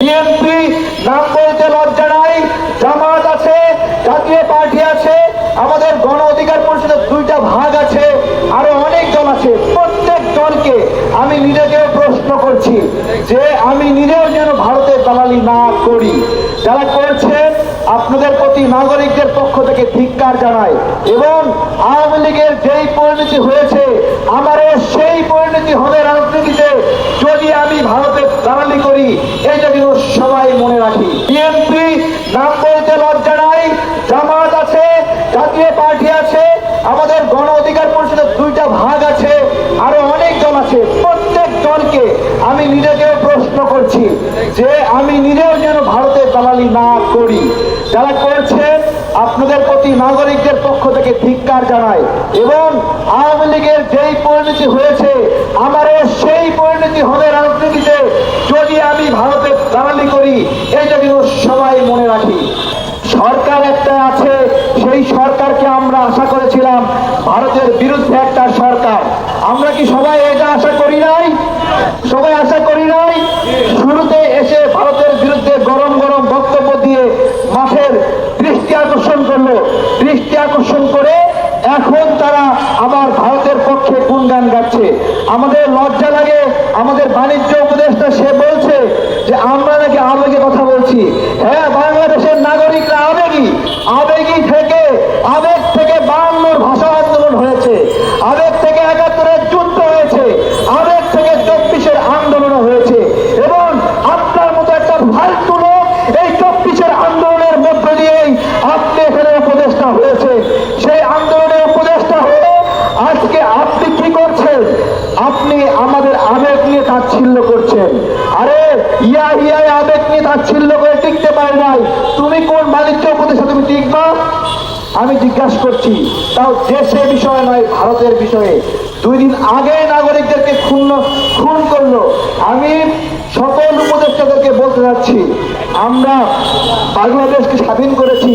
BNP নাম বলতে লজ্জা নাই, জামাত আছে, জাতীয় পার্টি আছে, আমাদের গণ অধিকার পরিষদের দুইটা ভাগ আছে, আরো অনেক দল আছে। প্রত্যেক দলকে আমি নিজেকেও প্রশ্ন করছি যে আমি নিজেও যেন ভারতের দালালি না করি। যারা করছেন আপনাদের প্রতি নাগরিকদের পক্ষ থেকে ধিক্কার জানাই, এবং আওয়ামী লীগের যেই পরিণতি হয়েছে আমারও সেই পরিণতি হবে রাজনীতিতে যদি আমি ভারতের দালালি করি। এইটা কিন্তু সবাই মনে রাখি। বিএনপি নাম বলতে লজ্জা নাই, জামাত আছে, জাতীয় পার্টি আছে, আমাদের গণ অধিকার পরিষদের দুইটা ভাগ আছে, আরো অনেক দল আছে। প্রত্যেক দলকে আমি নিজেকেও প্রশ্ন করছি যে আমি নিজেও যেন ভারতের দালালি না করি। যারা করছেন আপনাদের প্রতি নাগরিকদের পক্ষ থেকে ধিক্কার জানাই, এবং আওয়ামী লীগের যেই পরিণতি হয়েছে আমারও সেই পরিণতি হবে রাজনীতিতে যদি আমি ভারতের দালালি করি। এইটা কিন্তু সবাই মনে রাখি। সরকার একটা আছে, সেই সরকারকে আমরা আশা করেছিলাম ভারতের বিরুদ্ধে একটা সরকার। আমরা কি সবাই এটা আশা করি নাই? সবাই আশা করি নাই? শুরুতে এসে ভারতের বিরুদ্ধে গরম গরম বক্তব্য দিয়ে মাঠের দৃষ্টি আকর্ষণ করলো, দৃষ্টি আকর্ষণ করে এখন তারা আবার ভারতের পক্ষে গুণগান গাচ্ছে। আমাদের লজ্জা লাগে। আমাদের বাণিজ্য উপদেষ্টা সে বলছে যে আমরা নাকি আবেগে কথা বলছি। হ্যাঁ, বাংলাদেশের নাগরিকরা আবেগী। আবেগ থেকে 52 ভাষা আন্দোলন হয়েছে, আবেগ থেকে 71-এর যুদ্ধ হয়েছে, আবেগ থেকে 24-এর আন্দোলন হয়েছে, এবং আপনার মতো একটা ফালতু লোক এই 24-এর আন্দোলনের মধ্য দিয়েই আপনি এখানে উপদেষ্টা হয়েছে। সেই আন্দোলনের উপদেষ্টা হয়ে আজকে আপনি কি করছেন? আপনি আমাদের আবেগ নিয়ে তাচ্ছিল্য করছেন। আরে ইয়াই আবেগ নিয়ে তাচ্ছিল্য করে টিকতে পারে নাই, তুমি কোন বাণিজ্য উপদেষ্টা তুমি টিকবা? আমি জিজ্ঞাসা করছি, তাও দেশের বিষয় নয়, ভারতের বিষয়ে। 2 দিন আগে নাগরিকদেরকে খুন করলো। আমি সকল উপদেষ্টাদেরকে বলতে যাচ্ছি, আমরা বাংলাদেশকে স্বাধীন করেছি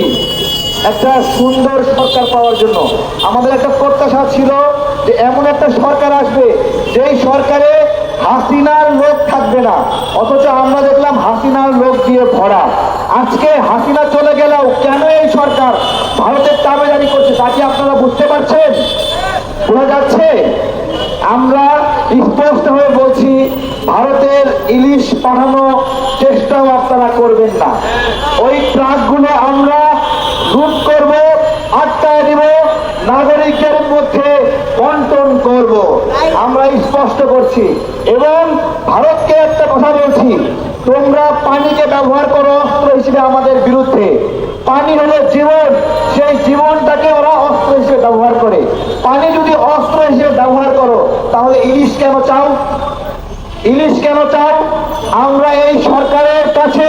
একটা সুন্দর সরকার পাওয়ার জন্য। আমাদের একটা প্রত্যাশা ছিল যে এমন একটা সরকার আসবে যেই সরকারে হাসিনার লোক থাকবে না, অথচ আমরা দেখলাম হাসিনার লোক দিয়ে ভরা। আজকে হাসিনা চলে গেলেও কেন এই সরকার ভারতের তাবেদারি করছে তা কি আপনারা বুঝতে পারছেন? বোঝা যাচ্ছে? আমরা স্পষ্ট হয়ে বলছি, ভারতের ইলিশ পাঠানো চেষ্টাও আপনারা করবেন না। ওই ট্রাকগুলো আমরা লুট করব, আটকায় দিব, নাগরিকদের মধ্যে বন্টন করব, আমরা স্পষ্ট করছি। এবং ভারতকে একটা কথা বলছি, তোমরা পানিকে ব্যবহার করো অস্ত্র হিসেবে আমাদের বিরুদ্ধে। পানি হলো জীবন, সেই জীবনটাকে ওরা অস্ত্র হিসেবে ব্যবহার করে। পানি যদি অস্ত্র হিসেবে ব্যবহার করো তাহলে ইলিশ কেন চাও? ইলিশ কেন চাও? আমরা এই সরকারের কাছে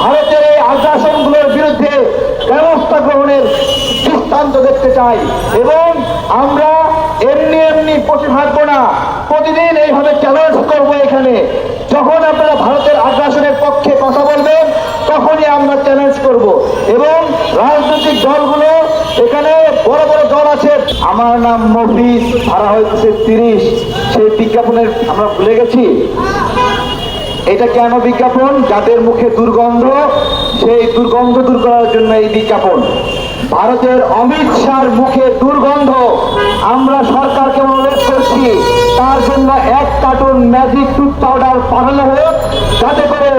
ভারতের এই আগ্রাসনগুলোর বিরুদ্ধে ব্যবস্থা গ্রহণের দৃষ্টান্ত দেখতে চাই, এবং আমরা এমনি বসে থাকবো না। প্রতিদিন এইভাবে চ্যালেঞ্জ করবো এখানে। যখন আপনারা ভারতের আগ্রাসনের পক্ষে কথা বলবেন তখনই আমরা চ্যালেঞ্জ করব। এবং রাজনৈতিক দলগুলো, এখানে বড় বড় দল আছে। আমার নাম মফিজ, ভাড়া হয়েছে 30। সেই বিজ্ঞাপনের আমরা ভুলে গেছি। এটা কেন বিজ্ঞাপন? যাদের মুখে দুর্গন্ধ, সেই দুর্গন্ধ দূর করার জন্য এই বিজ্ঞাপন। ভারতের অমিত শাহর মুখে দুর্গন্ধ, আমরা সরকারকে অনুরোধ করছি তার জন্য 1 কার্টুন ম্যাজিক টুথ পাউডার পাঠানো হোক, যাতে করে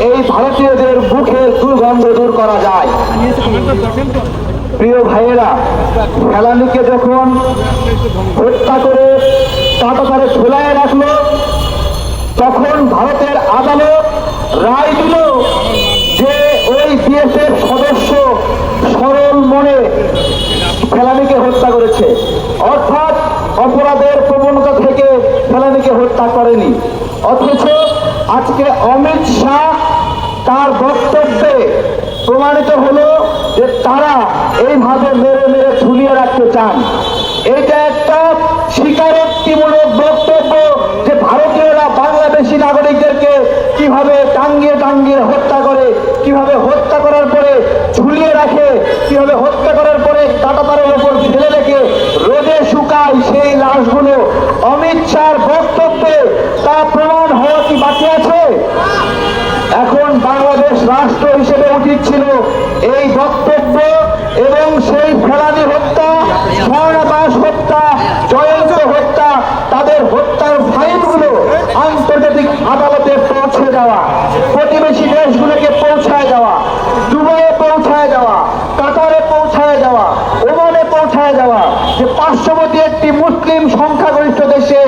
এই ভারতীয়দের মুখে দুর্গন্ধ দূর করা যায়। প্রিয় ভাইয়েরা, ফেলানীকে যখন হত্যা করে কাটাতারে ঝুলায় রাখলো, তখন ভারতের আদালত রায় দিল যে ওই বিএসএফ সদস্য সরল মনে ফেলানীকে হত্যা করেছে, অর্থাৎ অপরাধের প্রবণতা থেকে ফেলানীকে হত্যা করেনি। অথচ আজকে অমিত শাহ তার বক্তব্যে প্রমাণিত হলো যে তারা এইভাবে মেরে মেরে ঝুলিয়ে রাখতে চান। এটা একটা স্বীকারোক্তিমূলক বক্তব্য যে ভারতীয়রা বাংলাদেশি নাগরিকদেরকে কিভাবে টাঙ্গিয়ে হত্যা করে, কিভাবে হত্যা করার পরে ঝুলিয়ে রাখে, কিভাবে হত্যা করার পরে কাঁটাতারের উপর ফেলে রেখে রোদে শুকায় সেই লাশগুলো। অমিত শাহর বক্তব্যে তা প্রমাণ হওয়া কি বাকি আছে? এখন বাংলা বাংলাদেশ রাষ্ট্র হিসেবে উচিত ছিল এই বক্তব্য এবং সেই ফেলানি হত্যা, স্বর্ণাবাস হত্যা, জয়ন্ত হত্যা, তাদের হত্যার ফাইলগুলো আন্তর্জাতিক আদালতে পৌঁছে দেওয়া, প্রতিবেশী দেশগুলোকে পৌঁছায় দেওয়া, দুবাইয়ে পৌঁছায় দেওয়া, কাতারে পৌঁছায় দেওয়া, ওমানে পৌঁছায় দেওয়া, যে পার্শ্ববর্তী একটি মুসলিম সংখ্যাগরিষ্ঠ দেশে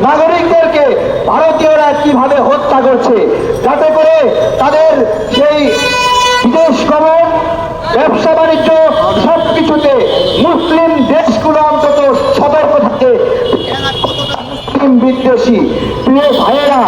নাগরিকদেরকে ভারতীয়রা কিভাবে হত্যা করছে, যাতে করে তাদের সেই বিদেশ গমন, ব্যবসা বাণিজ্য সবকিছুতে মুসলিম দেশগুলো অন্তত সতর্ক থাকে। মুসলিম বিদ্বেষী প্রিয় ভাইয়েরা,